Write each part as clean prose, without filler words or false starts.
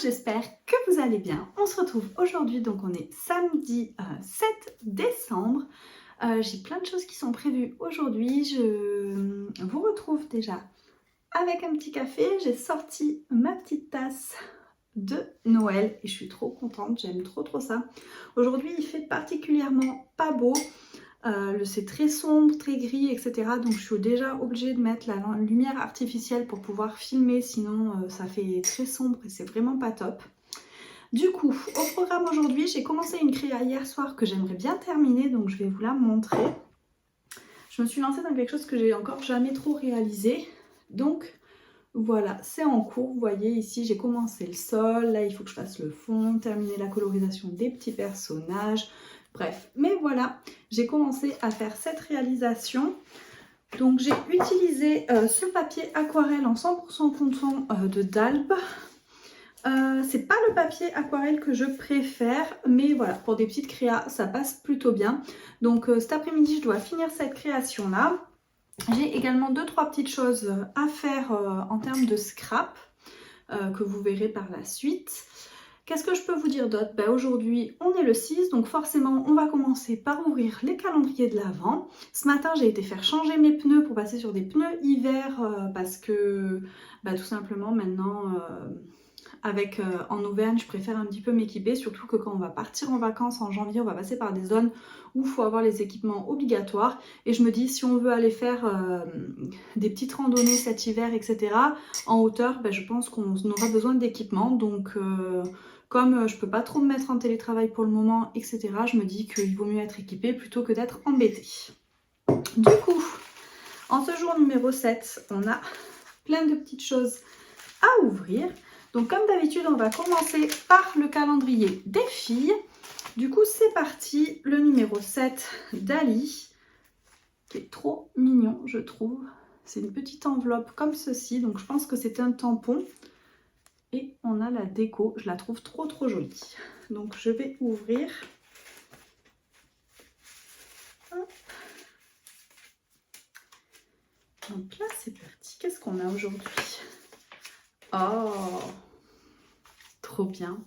j'espère que vous allez bien. On se retrouve aujourd'hui, donc on est samedi 7 décembre. J'ai plein de choses qui sont prévues aujourd'hui. Je vous retrouve déjà avec un petit café. J'ai sorti ma petite tasse de Noël et je suis trop contente, j'aime trop ça. Aujourd'hui il fait particulièrement pas beau. C'est très sombre, très gris, etc. Donc je suis déjà obligée de mettre la lumière artificielle pour pouvoir filmer, sinon ça fait très sombre et c'est vraiment pas top. Du coup, au programme aujourd'hui, j'ai commencé une créa hier soir que j'aimerais bien terminer, donc je vais vous la montrer. Je me suis lancée dans quelque chose que j'ai encore jamais trop réalisé. Donc voilà, c'est en cours. Vous voyez ici, j'ai commencé le sol. Là, il faut que je fasse le fond, terminer la colorisation des petits personnages. Bref, mais voilà, j'ai commencé à faire cette réalisation. Donc j'ai utilisé ce papier aquarelle en 100% coton de Dalb. C'est pas le papier aquarelle que je préfère, mais voilà, pour des petites créas, ça passe plutôt bien. Donc cet après-midi, je dois finir cette création-là. J'ai également 2-3 petites choses à faire en termes de scrap que vous verrez par la suite. Qu'est-ce que je peux vous dire d'autre? Aujourd'hui, on est le 6, donc forcément, on va commencer par ouvrir les calendriers de l'Avent. Ce matin, j'ai été faire changer mes pneus pour passer sur des pneus hiver parce que tout simplement, maintenant, en Auvergne, je préfère un petit peu m'équiper, surtout que quand on va partir en vacances en janvier, on va passer par des zones où il faut avoir les équipements obligatoires. Et je me dis, si on veut aller faire des petites randonnées cet hiver, etc., en hauteur, je pense qu'on aura besoin d'équipements. Donc, comme je peux pas trop me mettre en télétravail pour le moment, etc., je me dis qu'il vaut mieux être équipé plutôt que d'être embêté. Du coup, en ce jour numéro 7, on a plein de petites choses à ouvrir. Donc comme d'habitude, on va commencer par le calendrier des filles. Du coup, c'est parti, le numéro 7 d'Ali, qui est trop mignon, je trouve. C'est une petite enveloppe comme ceci, donc je pense que c'est un tampon. Et on a la déco, je la trouve trop jolie. Donc je vais ouvrir. Hop. Donc là, c'est parti. Qu'est-ce qu'on a aujourd'hui? Oh, trop bien.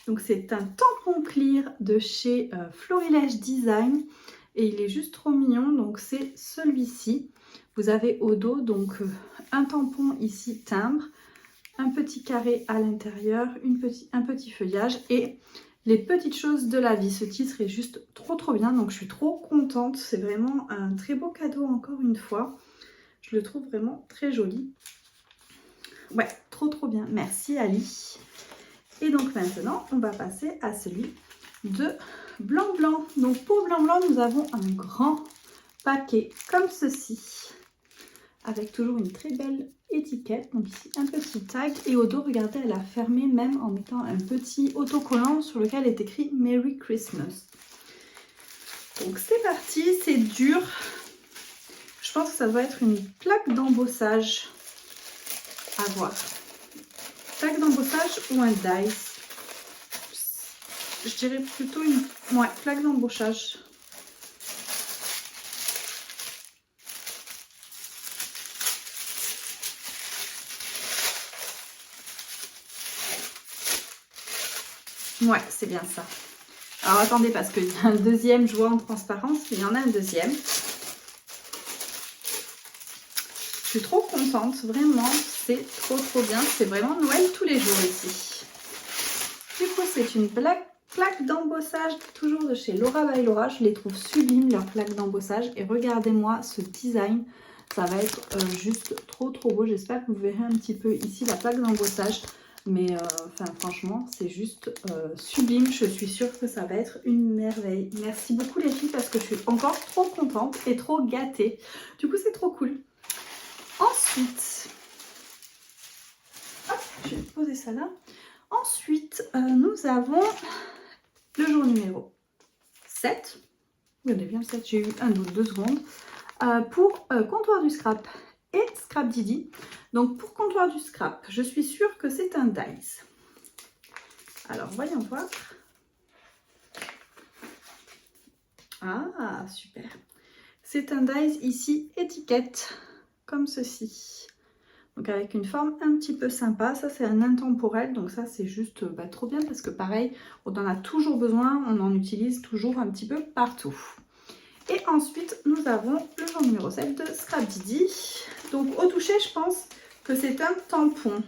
Donc c'est un tampon clear de chez Florilège Design et il est juste trop mignon. Donc c'est celui-ci. Vous avez au dos donc un tampon ici timbre, un petit carré à l'intérieur, un petit feuillage et les petites choses de la vie. Ce titre est juste trop bien, donc je suis trop contente. C'est vraiment un très beau cadeau encore une fois. Je le trouve vraiment très joli. Ouais, trop bien. Merci Ali. Et donc maintenant, on va passer à celui de Blanc Blanc. Donc pour Blanc Blanc, nous avons un grand paquet comme ceci, avec toujours une très belle étiquette. Donc ici, un petit tag. Et au dos, regardez, elle a fermé même en mettant un petit autocollant sur lequel est écrit Merry Christmas. Donc c'est parti, c'est dur. Je pense que ça doit être une plaque d'embossage à voir. Plaque d'embossage ou un dice. Je dirais plutôt une plaque d'embossage. Ouais, c'est bien ça. Alors attendez, parce qu'il y a un deuxième, je vois en transparence, il y en a un deuxième. Je suis trop contente, vraiment, c'est trop bien. C'est vraiment Noël tous les jours ici. Du coup, c'est une plaque d'embossage, toujours de chez Laura by Laura. Je les trouve sublimes, leurs plaques d'embossage. Et regardez-moi ce design, ça va être juste trop beau. J'espère que vous verrez un petit peu ici la plaque d'embossage. Mais franchement, c'est juste sublime. Je suis sûre que ça va être une merveille. Merci beaucoup les filles parce que je suis encore trop contente et trop gâtée. Du coup, c'est trop cool. Ensuite, hop, je vais poser ça là. Ensuite, nous avons le jour numéro 7. Regardez bien le 7, j'ai eu un doute, 2 secondes. Pour comptoir du scrap et Scrap Didi. Donc pour comptoir du scrap, je suis sûre que c'est un dice. Alors voyons voir. Ah, super. C'est un dice ici, étiquette, comme ceci. Donc avec une forme un petit peu sympa. Ça c'est un intemporel, donc ça c'est juste trop bien parce que pareil, on en a toujours besoin, on en utilise toujours un petit peu partout. Et ensuite nous avons le jour numéro 7 de Scrap Didi. Donc au toucher je pense que c'est un tampon.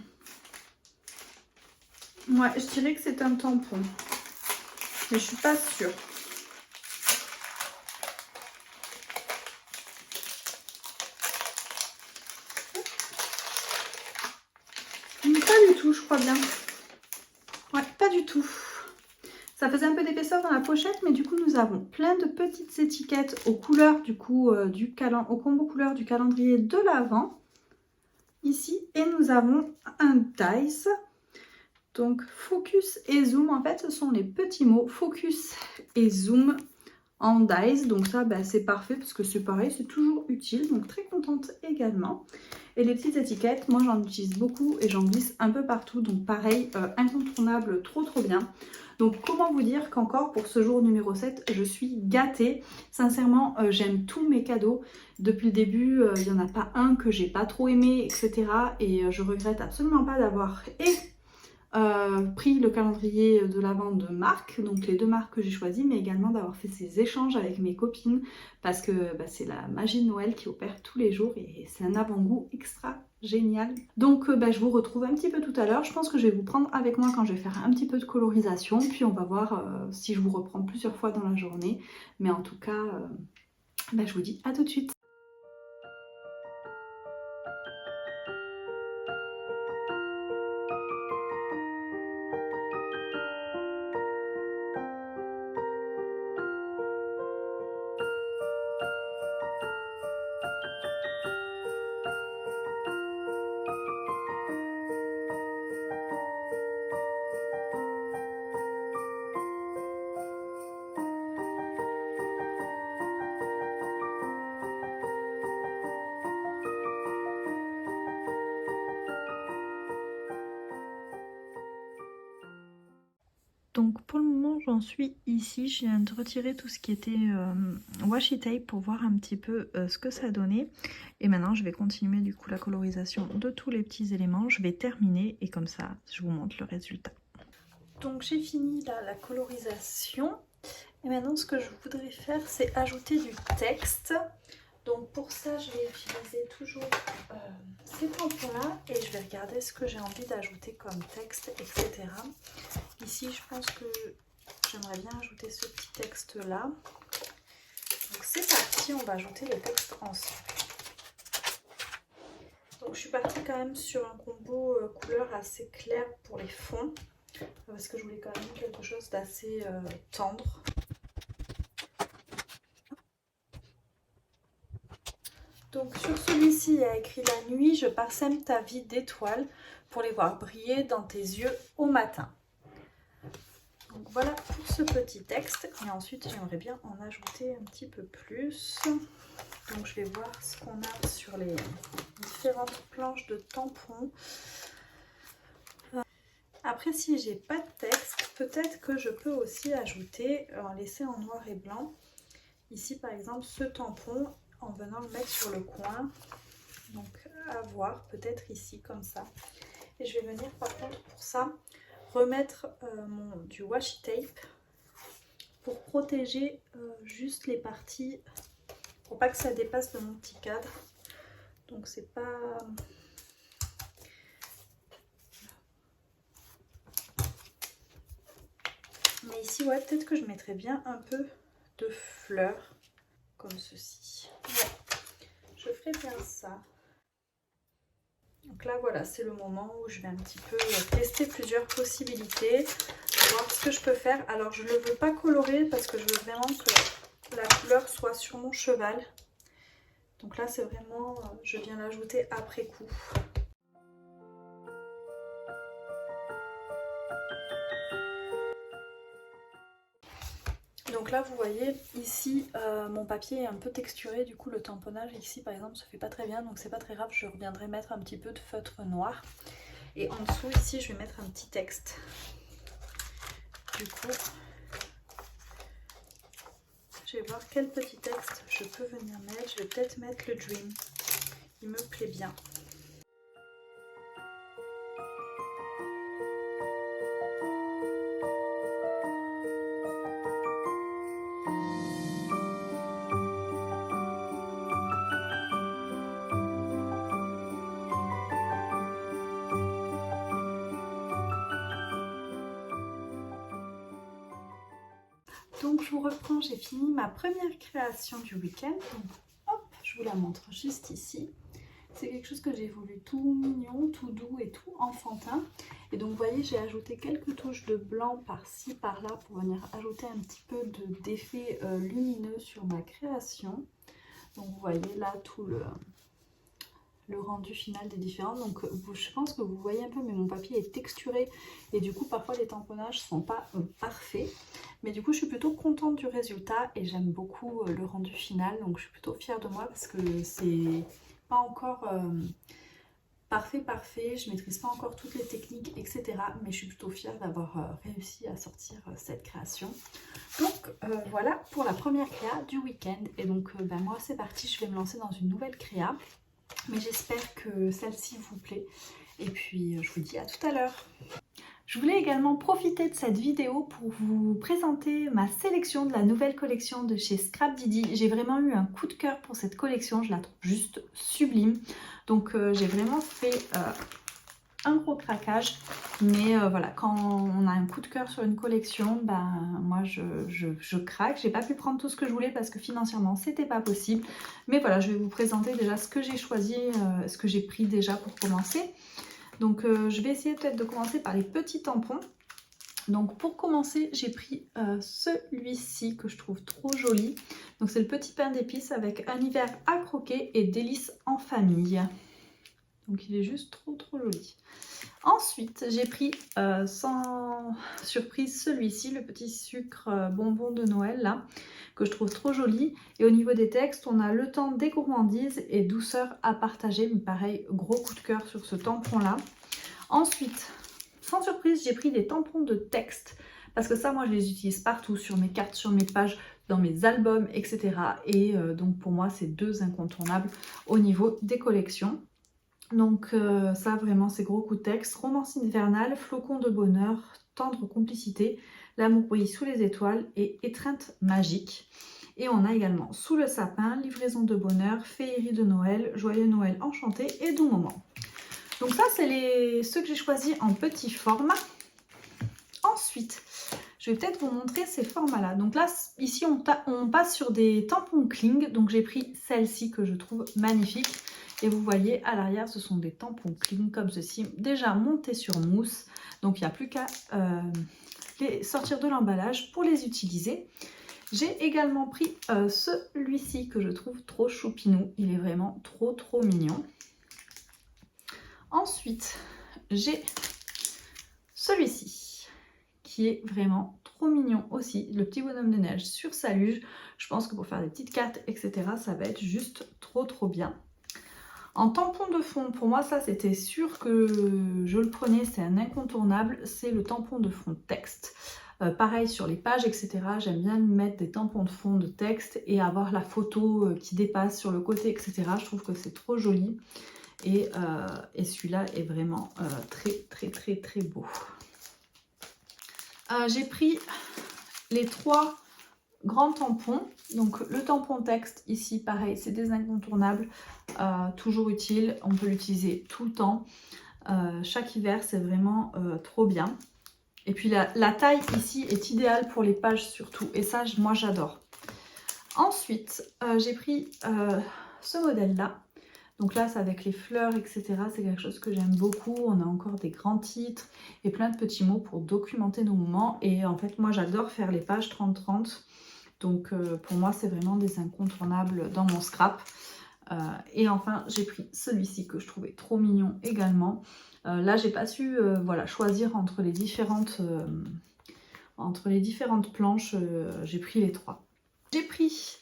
Ouais, je dirais que c'est un tampon. Mais je suis pas sûre. Pas du tout, je crois bien. Ouais, pas du tout. Ça faisait un peu d'épaisseur dans la pochette, mais du coup nous avons plein de petites étiquettes aux couleurs du coup au combo couleur du calendrier de l'Avent ici, et nous avons un dice. Donc focus et zoom, en fait ce sont les petits mots focus et zoom en dice, donc ça c'est parfait parce que c'est pareil, c'est toujours utile, donc très contente également. Et les petites étiquettes, moi j'en utilise beaucoup et j'en glisse un peu partout, donc pareil, incontournable, trop bien. Donc comment vous dire qu'encore pour ce jour numéro 7, je suis gâtée. Sincèrement, j'aime tous mes cadeaux. Depuis le début, il n'y en a pas un que j'ai pas trop aimé, etc. Et je regrette absolument pas d'avoir pris le calendrier de l'Avent de marque, donc les deux marques que j'ai choisies, mais également d'avoir fait ces échanges avec mes copines parce que c'est la magie de Noël qui opère tous les jours et c'est un avant-goût extra génial. Donc je vous retrouve un petit peu tout à l'heure. Je pense que je vais vous prendre avec moi quand je vais faire un petit peu de colorisation, puis on va voir si je vous reprends plusieurs fois dans la journée, mais en tout cas je vous dis à tout de suite. Donc pour le moment j'en suis ici, je viens de retirer tout ce qui était washi tape pour voir un petit peu ce que ça donnait. Et maintenant je vais continuer du coup la colorisation de tous les petits éléments, je vais terminer et comme ça je vous montre le résultat. Donc j'ai fini là, la colorisation et maintenant ce que je voudrais faire c'est ajouter du texte. Donc pour ça je vais utiliser toujours ces tampons là et je vais regarder ce que j'ai envie d'ajouter comme texte, etc. Ici je pense que j'aimerais bien ajouter ce petit texte là. Donc c'est parti, on va ajouter le texte ensemble. Donc je suis partie quand même sur un combo couleur assez clair pour les fonds. Parce que je voulais quand même quelque chose d'assez tendre. Donc sur celui-ci, il y a écrit la nuit, je parsème ta vie d'étoiles pour les voir briller dans tes yeux au matin. Donc voilà pour ce petit texte. Et ensuite, j'aimerais bien en ajouter un petit peu plus. Donc je vais voir ce qu'on a sur les différentes planches de tampons. Après, si j'ai pas de texte, peut-être que je peux aussi ajouter, en laisser en noir et blanc. Ici par exemple ce tampon en venant le mettre sur le coin, donc à voir peut-être ici comme ça. Et je vais venir par contre pour ça remettre du washi tape pour protéger juste les parties, pour pas que ça dépasse de mon petit cadre. Donc c'est pas... Mais ici ouais, peut-être que je mettrais bien un peu de fleurs comme ceci. Ouais, je ferai bien ça. Donc là voilà, c'est le moment où je vais un petit peu tester plusieurs possibilités, voir ce que je peux faire. Alors je ne le veux pas colorer parce que je veux vraiment que la couleur soit sur mon cheval. Donc là c'est vraiment, je viens l'ajouter après coup. Donc là vous voyez ici mon papier est un peu texturé, du coup le tamponnage ici par exemple se fait pas très bien, donc c'est pas très grave, je reviendrai mettre un petit peu de feutre noir. Et en dessous ici je vais mettre un petit texte. Du coup je vais voir quel petit texte je peux venir mettre. Je vais peut-être mettre le Dream, il me plaît bien. Donc je vous reprends, j'ai fini ma première création du week-end. Donc hop, je vous la montre juste ici. C'est quelque chose que j'ai voulu tout mignon, tout doux et tout enfantin. Et donc vous voyez, j'ai ajouté quelques touches de blanc par-ci, par-là pour venir ajouter un petit peu d'effet lumineux sur ma création. Donc vous voyez là tout le rendu final des différents. Donc je pense que vous voyez un peu, mais mon papier est texturé et du coup parfois les tamponnages sont pas parfaits. Mais du coup je suis plutôt contente du résultat et j'aime beaucoup le rendu final. Donc je suis plutôt fière de moi parce que c'est pas encore parfait, je maîtrise pas encore toutes les techniques, etc. Mais je suis plutôt fière d'avoir réussi à sortir cette création. Donc voilà pour la première créa du week-end. Et donc moi c'est parti, je vais me lancer dans une nouvelle créa. Mais j'espère que celle-ci vous plaît. Et puis je vous dis à tout à l'heure. Je voulais également profiter de cette vidéo pour vous présenter ma sélection de la nouvelle collection de chez Scrap Didi. J'ai vraiment eu un coup de cœur pour cette collection, je la trouve juste sublime. Donc j'ai vraiment fait un gros craquage. Mais voilà, quand on a un coup de cœur sur une collection, moi je craque. J'ai pas pu prendre tout ce que je voulais parce que financièrement c'était pas possible. Mais voilà, je vais vous présenter déjà ce que j'ai choisi, ce que j'ai pris déjà pour commencer. Donc je vais essayer peut-être de commencer par les petits tampons. Donc pour commencer, j'ai pris celui-ci que je trouve trop joli. Donc c'est le petit pain d'épices avec un hiver à croquer et délices en famille. Donc il est juste trop joli. Ensuite, j'ai pris sans surprise celui-ci, le petit sucre bonbon de Noël là, que je trouve trop joli. Et au niveau des textes, on a le temps des gourmandises et douceur à partager. Mais pareil, gros coup de cœur sur ce tampon là. Ensuite, sans surprise, j'ai pris des tampons de texte. Parce que ça, moi, je les utilise partout, sur mes cartes, sur mes pages, dans mes albums, etc. Et donc pour moi, c'est deux incontournables au niveau des collections. Donc ça vraiment c'est gros coup de texte, romance hivernale, flocon de bonheur, tendre complicité, l'amour brille sous les étoiles et étreinte magique. Et on a également sous le sapin, livraison de bonheur, féerie de Noël, joyeux Noël enchanté et doux moment. Donc ça c'est ceux que j'ai choisis en petit format. Ensuite, je vais peut-être vous montrer ces formats-là. Donc là, ici, on passe sur des tampons Kling. Donc j'ai pris celle-ci que je trouve magnifique. Et vous voyez, à l'arrière, ce sont des tampons Kling comme ceci, déjà montés sur mousse. Donc il n'y a plus qu'à les sortir de l'emballage pour les utiliser. J'ai également pris celui-ci que je trouve trop choupinou. Il est vraiment trop mignon. Ensuite, j'ai celui-ci qui est vraiment trop mignon aussi. Le petit bonhomme de neige sur sa luge. Je pense que pour faire des petites cartes, etc., ça va être juste trop bien. En tampon de fond, pour moi ça c'était sûr que je le prenais, c'est un incontournable, c'est le tampon de fond texte. Pareil sur les pages, etc. J'aime bien mettre des tampons de fond de texte et avoir la photo qui dépasse sur le côté, etc. Je trouve que c'est trop joli. Et celui-là est vraiment très beau. J'ai pris les trois grands tampons. Donc le tampon texte ici pareil, c'est des incontournables, toujours utile, on peut l'utiliser tout le temps, chaque hiver c'est vraiment trop bien. Et puis la taille ici est idéale pour les pages surtout, et ça moi j'adore. Ensuite j'ai pris ce modèle là. Donc là, c'est avec les fleurs, etc. C'est quelque chose que j'aime beaucoup. On a encore des grands titres et plein de petits mots pour documenter nos moments. Et en fait, moi, j'adore faire les pages 30-30. Donc pour moi, c'est vraiment des incontournables dans mon scrap. Et enfin, j'ai pris celui-ci que je trouvais trop mignon également. Là, j'ai pas su voilà, choisir entre les différentes planches. J'ai pris les trois. J'ai pris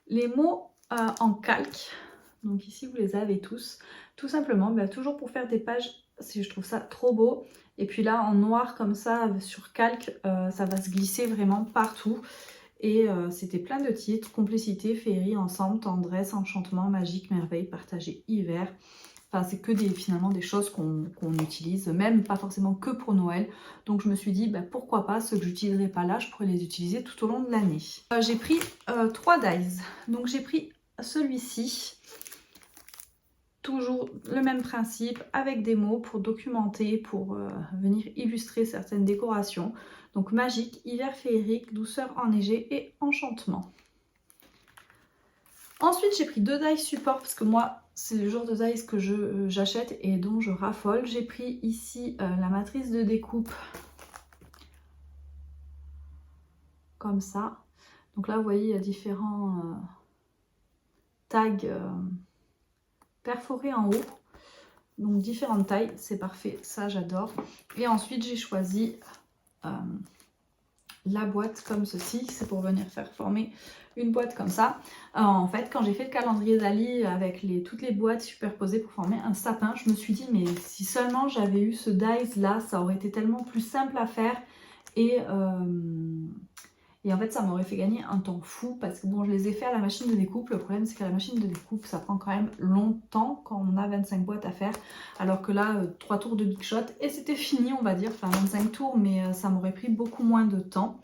les mots en calque. Donc ici vous les avez tous, tout simplement, toujours pour faire des pages, je trouve ça trop beau. Et puis là en noir comme ça sur calque, ça va se glisser vraiment partout. Et c'était plein de titres, complicité, féerie, ensemble, tendresse, enchantement, magique, merveille, partagé, hiver. Enfin c'est que finalement des choses qu'on utilise, même pas forcément que pour Noël. Donc je me suis dit pourquoi pas, ceux que j'utiliserai pas là, je pourrais les utiliser tout au long de l'année. J'ai pris 3 dies, donc j'ai pris celui-ci. toujours le même principe avec des mots pour documenter, pour venir illustrer certaines décorations. Donc magique, hiver féerique, douceur enneigée et enchantement. Ensuite, j'ai pris 2 dies support parce que moi, c'est le genre de dies que j'achète et dont je raffole. J'ai pris ici la matrice de découpe comme ça. Donc là, vous voyez, il y a différents tags perforés en haut. Donc différentes tailles, c'est parfait, ça j'adore. Et ensuite, j'ai choisi la boîte comme ceci, c'est pour venir faire former une boîte comme ça. En fait, quand j'ai fait le calendrier Dali avec toutes les boîtes superposées pour former un sapin, je me suis dit mais si seulement j'avais eu ce dies là, ça aurait été tellement plus simple à faire et en fait ça m'aurait fait gagner un temps fou parce que bon, je les ai fait à la machine de découpe. Le problème c'est qu'à la machine de découpe ça prend quand même longtemps quand on a 25 boîtes à faire, alors que là 3 tours de Big Shot et c'était fini, on va dire, enfin 25 tours, mais ça m'aurait pris beaucoup moins de temps.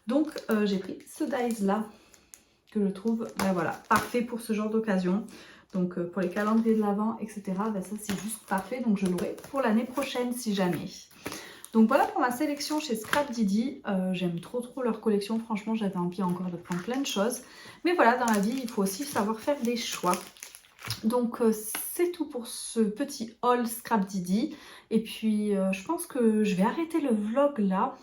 Donc j'ai pris ce dies là que je trouve ben voilà, parfait pour ce genre d'occasion. Donc pour les calendriers de l'Avent, etc. Ben ça c'est juste parfait, donc je l'aurai pour l'année prochaine si jamais. Donc voilà pour ma sélection chez Scrap Didi. J'aime trop leur collection, franchement j'avais envie encore de prendre plein de choses. Mais voilà, dans la vie il faut aussi savoir faire des choix. Donc c'est tout pour ce petit haul Scrap Didi. Et puis je pense que je vais arrêter le vlog là.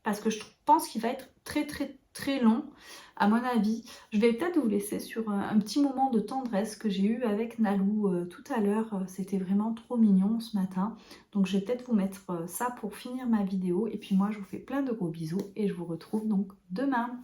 Parce que je pense qu'il va être très long à mon avis. Je vais peut-être vous laisser sur un petit moment de tendresse que j'ai eu avec Nalou tout à l'heure. C'était vraiment trop mignon ce matin. Donc je vais peut-être vous mettre ça pour finir ma vidéo. Et puis moi je vous fais plein de gros bisous et je vous retrouve donc demain.